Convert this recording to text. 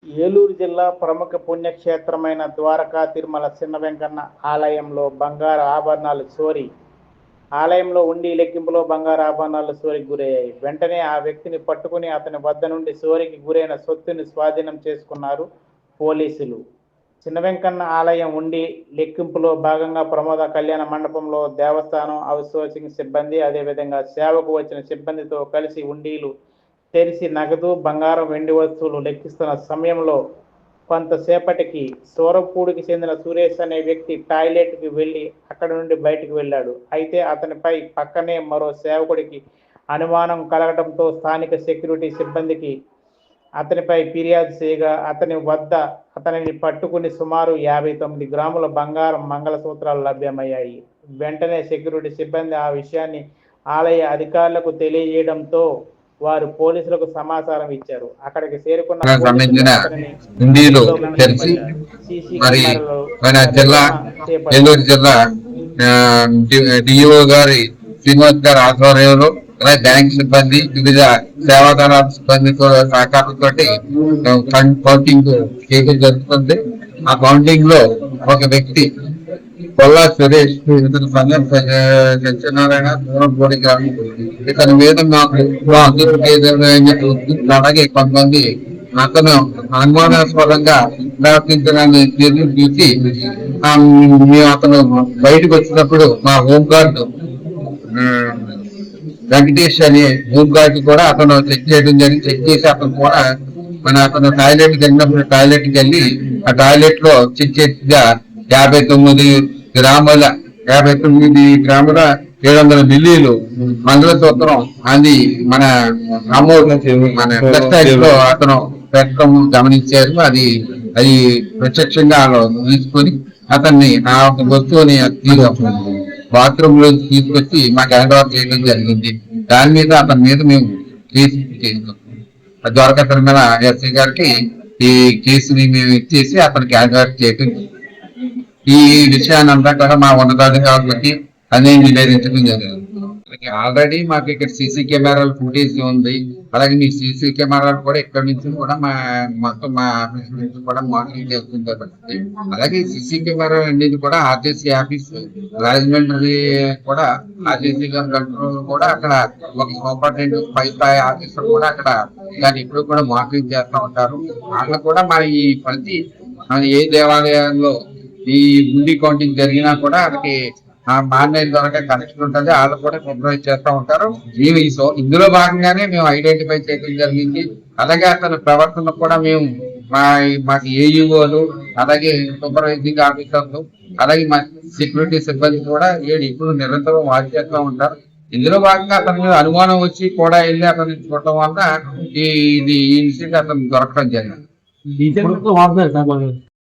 ఏలూరు జిల్లా ప్రముఖ పుణ్యక్షేత్రమైన ద్వారకా తిరుమల చిన్న వెంకన్న ఆలయంలో బంగారు ఆభరణాలు చోరీ. ఆలయంలో ఉండి లెక్కింపులో బంగారు ఆభరణాలు చోరీకి గురయ్యాయి. వెంటనే ఆ వ్యక్తిని పట్టుకుని అతని వద్ద నుండి చోరీకి గురైన సొత్తుని స్వాధీనం చేసుకున్నారు పోలీసులు. చిన్న వెంకన్న ఆలయం ఉండి లెక్కింపులో భాగంగా ప్రమోద కళ్యాణ మండపంలో దేవస్థానం అవుట్సోర్సింగ్ సిబ్బంది, అదేవిధంగా సేవకు వచ్చిన సిబ్బందితో కలిసి ఉండీలు తెరిచి నగదు, బంగారం, వెండి వస్తువులు లెక్కిస్తున్న సమయంలో కొంతసేపటికి సూరపూడికి చెందిన సురేష్ అనే వ్యక్తి టాయిలెట్కి వెళ్ళి అక్కడి నుండి బయటకు వెళ్ళాడు. అయితే అతనిపై పక్కనే మరో సేవకుడికి అనుమానం కలగడంతో స్థానిక సెక్యూరిటీ సిబ్బందికి అతనిపై ఫిర్యాదు చేయగా అతనిని పట్టుకుని సుమారు 59 గ్రాముల బంగారం, మంగళసూత్రాలు లభ్యమయ్యాయి. వెంటనే సెక్యూరిటీ సిబ్బంది ఆ విషయాన్ని ఆలయ అధికారులకు తెలియజేయడంతో వారు పోలీసులకు సమాచారం ఇచ్చారు. అక్కడికి చేరుకున్న ఏలూరు జిల్లా డిఓ గారి శ్రీనివాస్ గారి ఆధ్వర్యంలో అలాగే బ్యాంక్ సిబ్బంది, వివిధ సేవాదార సిబ్బందితో సహకారంతో కౌంటింగ్ చేయడం జరుగుతుంది. ఆ కౌంటింగ్ లో ఒక వ్యక్తి కొల్లా సురేష్, ఇతని సంఘం సత్యనారాయణ దూరంపూడి గ్రామం, ఇతని మీద మాకు అలాగే కొంతమంది అతను అనుమానాస్పదంగా ప్రవర్తించడాన్ని చూసి అతను బయటకు వచ్చినప్పుడు మా హోంగార్డు వెంకటేష్ అనే హోంగార్డ్ కూడా అతను చెక్ చేయడం జరిగింది. చెక్ చేసి అతను కూడా అతను టాయిలెట్ కి వెళ్ళినప్పుడు టాయిలెట్ కి వెళ్ళి ఆ టాయిలెట్ లో చెక్ చేసిగా 59 గ్రాముల 700 మిల్లీలు మంగళసూత్రం అది మన లో అతను పెట్టడం గమనించారు. అది ప్రత్యక్షంగా తీసుకొని అతన్ని ఆ వస్తువుని బాత్రూమ్ లో తీసుకొచ్చి మాకు హ్యాండ్ ఓవర్ చేయడం జరిగింది. దాని మీద అతని మీద మేము కేసు చేస్తాం. ద్వారకా తిరుమల ఎస్ఐ గారికి ఈ కేసుని మేము ఇచ్చేసి అతనికి హ్యాండ్ ఓవర్ చేయడం. ఈ విషయాన్ని అంతా కూడా మా ఉన్నతాధికారులకి అన్ని నివేదించడం జరిగింది. ఆల్రెడీ మాకు ఇక్కడ సీసీ కెమెరాల ఫుటేజ్ ఉంది. అలాగే మీ సీసీ కెమెరాలు కూడా ఇక్కడ నుంచి కూడా మొత్తం మా ఆఫీస్ నుంచి కూడా మానిటరింగ్ చేస్తుంటారు. అలాగే సీసీ కెమెరా అనేది కూడా ఆర్టీసీ ఆఫీస్ రాజమండ్రి కూడా ఆర్టీసీ కంట్రోల్ కూడా అక్కడ ఒక సూపరింటెండెంట్ పై స్థాయి ఆఫీసర్ కూడా అక్కడ దాన్ని ఇప్పుడు కూడా మానిటరింగ్ చేస్తూ ఉంటారు. అట్లా కూడా మన ఈ ప్రతి ఏ దేవాలయాల్లో ఈ ఉండి కౌంటింగ్ జరిగినా కూడా వాళ్ళకి ఆ మాన్లైన్ ద్వారా కనెక్షన్ ఉంటుంది. వాళ్ళు కూడా సూపర్వైజ్ చేస్తూ ఉంటారు. ఇందులో భాగంగానే మేము ఐడెంటిఫై చేయడం జరిగింది. అలాగే అతని ప్రవర్తన కూడా మేము మాకు ఏఈఓలు, అలాగే సూపర్వైజింగ్ ఆఫీసర్లు, అలాగే మా సెక్యూరిటీ సిబ్బంది కూడా ఇప్పుడు నిరంతరం వాచ్ చేస్తూ ఉంటారు. ఇందులో భాగంగా అతని మీద అనుమానం వచ్చి కూడా వెళ్ళి అతన్ని చూడటం వల్ల ఈ ఇన్సిడెంట్ అతను దొరకడం జరిగింది.